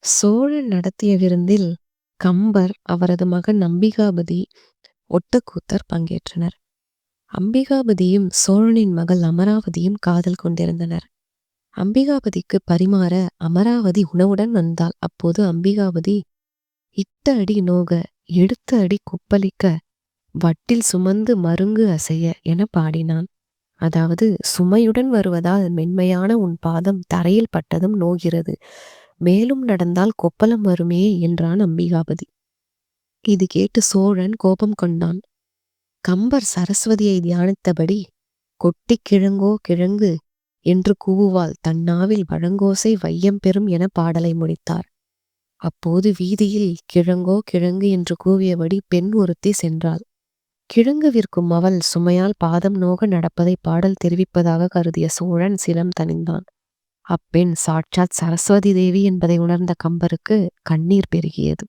சோழன் நடத்திய விருந்தில் கம்பர், அவரது மகன் அம்பிகாபதி, ஒட்டக்கூத்தர் பங்கேற்றனர். அம்பிகாபதியும் சோழனின் மகள் அமராவதியும் காதல் கொண்டிருந்தனர். அம்பிகாபதிக்கு பரிமாற அமராவதி உணவுடன் வந்தாள். அப்போது அம்பிகாபதி, இட்ட அடி நோக, எடுத்த அடி கொப்பளிக்க, வட்டில் சுமந்து மருங்கு அசைய என பாடினான். அதாவது, சுமையுடன் வருவதால் மென்மையான உன் பாதம் தரையில் பட்டதும் நோகிறது, மேலும் நடந்தால் கொப்பளம் வருமே என்றான் அம்பிகாபதி. இது கேட்டு சோழன் கோபம் கொண்டான். கம்பர் சரஸ்வதியை தியானித்தபடி, கொட்டி கிழங்கோ கிழங்கு என்று கூவுவாள் தன்னாவில் வழங்கோசை வையம் பெறும் என பாடலை முடித்தார். அப்போது வீதியில் கிழங்கோ கிழங்கு என்று கூவியபடி பெண் ஒருத்தி சென்றாள். கிழங்கு விற்கும் அவள் சுமையால் பாதம் நோக நடப்பதை பாடல் தெரிவிப்பதாக கருதிய சோழன் சினம் தணிந்தான். அப்பெண் சாட்சாத் சரஸ்வதி தேவி என்பதை உணர்ந்த கம்பருக்கு கண்ணீர் பெருகியது.